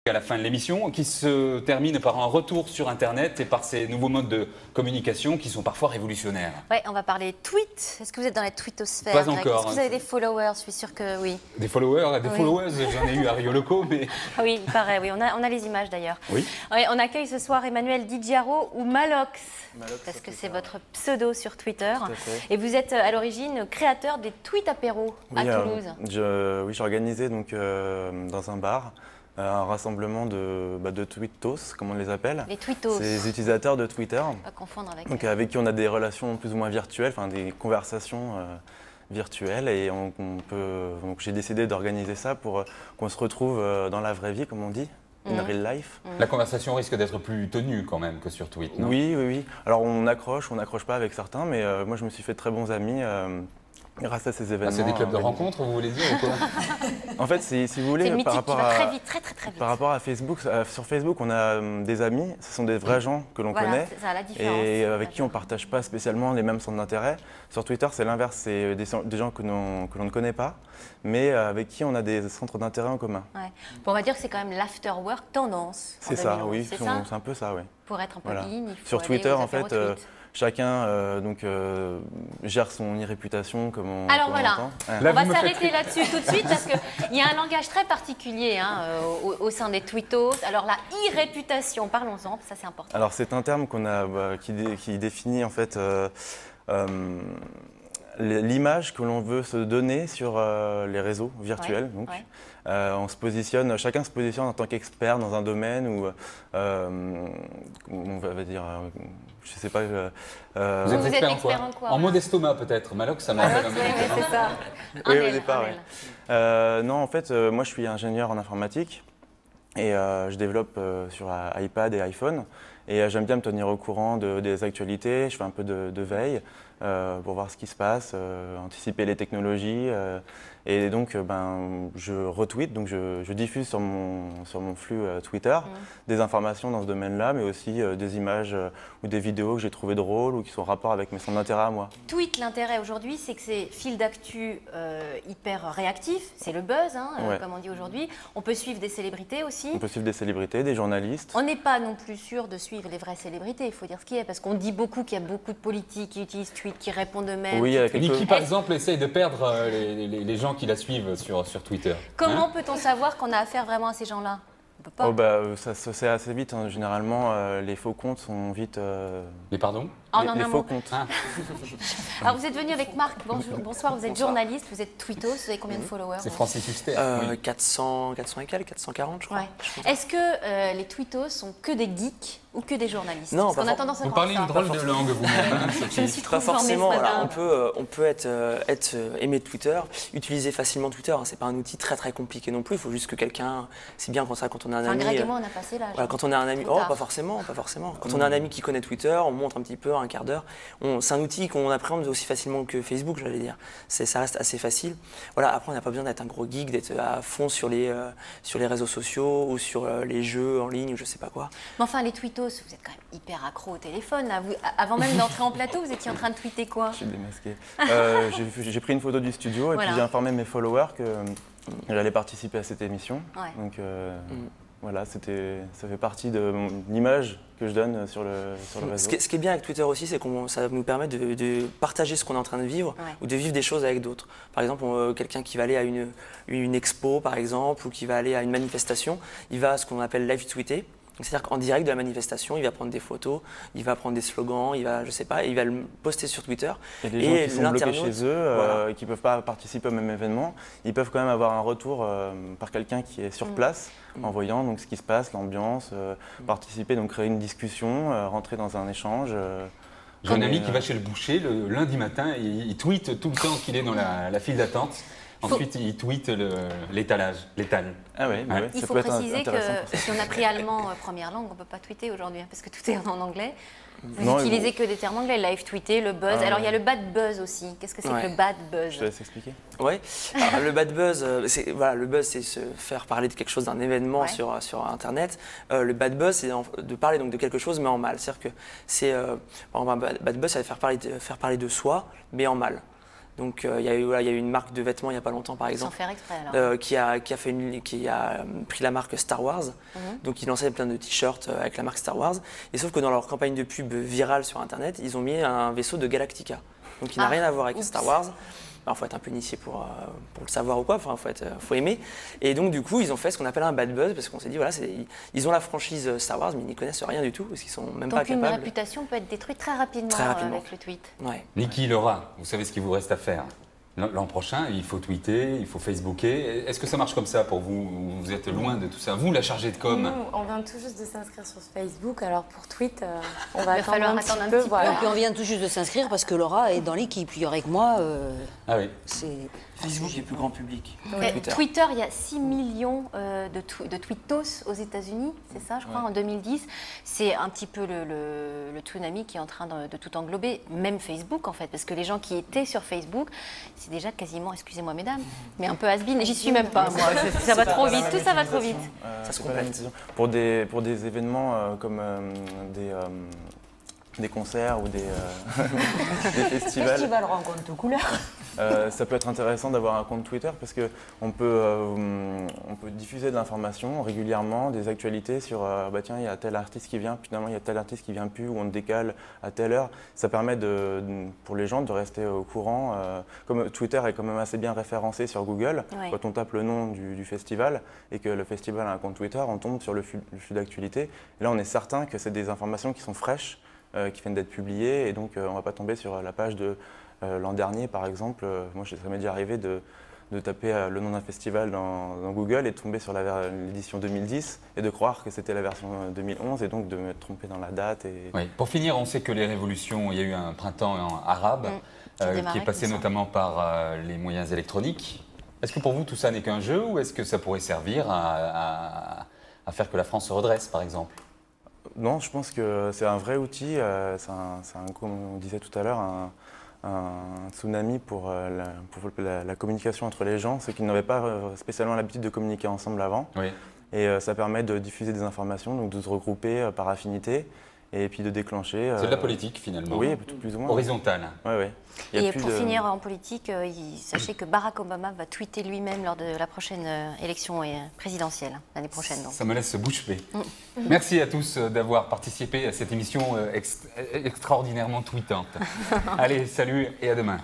à la fin de l'émission, qui se termine par un retour sur Internet et par ces nouveaux modes de communication qui sont parfois révolutionnaires. Ouais, on va parler tweet. Est-ce que vous êtes dans la tweetosphère? Pas Greg? encore. Est-ce que vous avez des followers? Je suis sûre que oui. Des followers, Oui. j'en ai eu à Rio Loco, mais... Ah oui, il paraît, oui. On a les images d'ailleurs. Oui. Ouais, on accueille ce soir Emmanuel Di Giaro ou Malox, parce que c'est votre pseudo sur Twitter. Tout à fait. Et vous êtes à l'origine créateur des tweets apéros à Toulouse. Oui, j'ai organisé donc, dans un bar un rassemblement de tweetos, comme on les appelle. Les tweetos. C'est les utilisateurs de Twitter. Pas confondre avec. Donc, avec qui on a des relations plus ou moins virtuelles, enfin des conversations virtuelles. Et donc j'ai décidé d'organiser ça pour qu'on se retrouve dans la vraie vie, comme on dit, in real life. La conversation risque d'être plus tenue quand même que sur Tweet, non? Oui. Alors on accroche pas avec certains, mais moi je me suis fait de très bons amis. Grâce à ces événements. C'est des clubs de rencontres, vous voulez dire, ou quoi? En fait, si vous voulez, C'est une mythique par rapport qui va à, très vite, très vite. par rapport à Facebook, sur Facebook, on a des amis, ce sont des vrais gens que l'on Voilà, connaît c'est ça la différence. et avec qui on ne partage pas spécialement les mêmes centres d'intérêt. Sur Twitter, c'est l'inverse, c'est des gens que l'on ne connaît pas, mais avec qui on a des centres d'intérêt en commun. Ouais. Bon, on va dire que c'est quand même l'afterwork tendance. C'est ça, 2011, oui, c'est ça. c'est un peu ça, oui. Pour être un peu Voilà. in, il faut Sur aller Twitter, aux en fait, apéros-tweets. chacun gère son e-réputation comme on Alors comme voilà, on entend. Ouais. Là, on va vous me faites s'arrêter là-dessus tout de suite parce qu'il y a un langage très particulier au sein des tweetos. Alors la e-réputation, parlons-en, ça c'est important. Alors c'est un terme qui définit en fait l'image que l'on veut se donner sur les réseaux virtuels. Ouais, Donc. ouais. Chacun se positionne en tant qu'expert dans un domaine où on va dire, je sais pas. Vous êtes expert en quoi? expert en quoi? En mots d'estomac peut-être, Malox, ça m'appelle un Oui, peu. c'est ça. Oui, Un au L, départ, un oui. L. Non, en fait, moi je suis ingénieur en informatique et je développe sur iPad et iPhone. Et j'aime bien me tenir au courant des actualités, je fais un peu de veille pour voir ce qui se passe, anticiper les technologies. Et donc, je retweet, donc je diffuse sur mon flux Twitter des informations dans ce domaine-là, mais aussi des images ou des vidéos que j'ai trouvées drôles ou qui sont en rapport avec mes centres d'intérêt à moi. Tweet, l'intérêt aujourd'hui, c'est que c'est fil d'actu hyper réactif, c'est le buzz, Ouais. comme on dit aujourd'hui. On peut suivre des célébrités aussi. On peut suivre des célébrités, des journalistes. On n'est pas non plus sûr de suivre les vraies célébrités, il faut dire ce qui est, parce qu'on dit beaucoup qu'il y a beaucoup de politiques qui utilisent Tweet, qui répondent eux-mêmes. Oui, avec Niki, par exemple, essaye de perdre les gens qui la suivent sur Twitter. Comment Hein? peut-on savoir qu'on a affaire vraiment à ces gens-là? On peut pas. Oh, ça se sait assez vite, hein. Généralement, les faux comptes sont vite. Les pardons? En les un faux mot. comptes. Ah. Alors vous êtes venu avec Marc, bonsoir, vous êtes journaliste, vous êtes tweetos, vous avez combien de followers? C'est vous Francis Huster. Oui. 400 et quelques, 440 je crois. Ouais. Est-ce que les tweetos sont que des geeks ou que des journalistes? Non, Parce qu'on pas a tendance à Vous croire parlez une ça. drôle de langue vous-même, hein, Je me Sophie. suis trop Pas formée forcément, ce voilà, matin. on peut être aimé de Twitter, utiliser facilement Twitter, hein, c'est pas un outil très compliqué non plus, il faut juste que quelqu'un, c'est bien quand on a un Enfin, ami. Greg et moi, on a passé l'âge. Voilà, quand on a un ami, Trop tard. pas forcément. Quand on a un ami qui connaît Twitter, on montre un petit peu, un quart d'heure. C'est un outil qu'on appréhende aussi facilement que Facebook, j'allais dire. Ça reste assez facile. Voilà, après, on n'a pas besoin d'être un gros geek, d'être à fond sur les réseaux sociaux ou sur les jeux en ligne ou je sais pas quoi. Mais enfin, les tweetos, vous êtes quand même hyper accro au téléphone. Là. Avant même d'entrer en plateau, vous étiez en train de tweeter quoi? Je suis démasqué. J'ai pris une photo du studio et Voilà. puis j'ai informé mes followers que j'allais participer à cette émission. Ouais. Donc voilà, ça fait partie de l'image que je donne sur le réseau. Ce qui est bien avec Twitter aussi, c'est que ça nous permet de partager ce qu'on est en train de vivre Ouais. ou de vivre des choses avec d'autres. Par exemple, quelqu'un qui va aller à une expo, par exemple, ou qui va aller à une manifestation, il va à ce qu'on appelle live tweeter. C'est-à-dire qu'en direct de la manifestation, il va prendre des photos, il va prendre des slogans, il va le poster sur Twitter. Et les gens qui sont bloqués l'internaute, chez eux, voilà. et qui ne peuvent pas participer au même événement, ils peuvent quand même avoir un retour par quelqu'un qui est sur place, en voyant donc, ce qui se passe, l'ambiance, participer, donc créer une discussion, rentrer dans un échange. J'ai un ami qui va chez le boucher le lundi matin, il tweete tout le temps qu'il est dans la file d'attente. Ensuite, il tweete l'étal. Ah oui, Ouais. Il ça faut peut être préciser intéressant. que si on a pris allemand première langue, on ne peut pas tweeter aujourd'hui, hein, parce que tout est en anglais. Vous Non, n'utilisez que des termes anglais, live tweeter, le buzz. Ah, Alors il y a ouais. le bad buzz aussi. Qu'est-ce que c'est Ouais. que le bad buzz? Je te laisse expliquer. Ouais. Alors, le bad buzz, le buzz, c'est se faire parler de quelque chose, d'un événement Ouais. sur Internet. Le bad buzz, c'est de parler donc de quelque chose mais en mal. C'est-à-dire que par exemple, un bad buzz, ça va faire parler de soi mais en mal. Donc il y a eu une marque de vêtements il n'y a pas longtemps par Sans exemple. faire exprès alors. Qui a pris la marque Star Wars. Donc ils lançaient plein de t-shirts avec la marque Star Wars. Et sauf que dans leur campagne de pub virale sur Internet, ils ont mis un vaisseau de Galactica. Donc il n'a rien à voir avec Star Wars. Alors, faut être un peu initié pour le savoir ou quoi, enfin, faut aimer. Et donc, du coup, ils ont fait ce qu'on appelle un bad buzz, parce qu'on s'est dit, voilà, ils ont la franchise Star Wars, mais ils n'y connaissent rien du tout, parce qu'ils sont même pas Donc une capables. réputation peut être détruite très rapidement, avec le tweet. Ouais. Niki, Laura, vous savez ce qu'il vous reste à faire. L'an prochain, il faut tweeter, il faut Facebooker. Est-ce que ça marche comme ça pour vous? Vous êtes loin de tout ça. Vous, la chargée de com. Nous, on vient tout juste de s'inscrire sur Facebook, alors pour tweet, on va Il va falloir attendre un petit peu. voilà. Et puis on vient tout juste de s'inscrire parce que Laura est dans l'équipe. Il y aurait que moi. Ah oui. C'est Facebook est plus grand public. Twitter, il y a 6 millions de tweetos aux États-Unis, c'est ça, je crois, en 2010. C'est un petit peu le tsunami qui est en train de tout englober, même Facebook en fait, parce que les gens qui étaient sur Facebook, c'est déjà quasiment, excusez-moi mesdames, mais un peu has-been. J'y suis même pas, moi. Ça va trop vite, tout ça va trop vite. Ça se C'est pas la complète. décision. Pour des événements comme des concerts ou des festivals, Festival rencontre couleur. ça peut être intéressant d'avoir un compte Twitter parce qu'on peut diffuser de l'information régulièrement, des actualités sur bah tiens, il y a tel artiste qui vient, finalement il y a tel artiste qui vient plus, ou on le décale à telle heure. Ça permet pour les gens de rester au courant. Comme Twitter est quand même assez bien référencé sur Google, Oui. quand on tape le nom du festival et que le festival a un compte Twitter, on tombe sur le flux d'actualité. Et là, on est certain que c'est des informations qui sont fraîches, qui viennent d'être publiées, et donc on ne va pas tomber sur la page de l'an dernier, par exemple. Moi, ça m'est déjà arrivé de taper le nom d'un festival dans Google et de tomber sur l'édition 2010 et de croire que c'était la version 2011 et donc de me tromper dans la date. Oui. Pour finir, on sait que les révolutions, il y a eu un printemps arabe qui est passé notamment par les moyens électroniques. Est-ce que pour vous, tout ça n'est qu'un jeu ou est-ce que ça pourrait servir à faire que la France se redresse, par exemple? Non, je pense que c'est un vrai outil, comme on disait tout à l'heure, un tsunami pour la communication entre les gens, ceux qui n'avaient pas spécialement l'habitude de communiquer ensemble avant. Oui. Et ça permet de diffuser des informations, donc de se regrouper par affinité et puis de déclencher. C'est de la politique, finalement. Oui, plus ou moins. Horizontale. Ouais, ouais. Il y a Et plus pour de- finir en politique, sachez que Barack Obama va tweeter lui-même lors de la prochaine élection présidentielle, l'année prochaine. Donc. Ça me laisse bouche bée. Merci à tous d'avoir participé à cette émission extraordinairement tweetante. Allez, salut et à demain.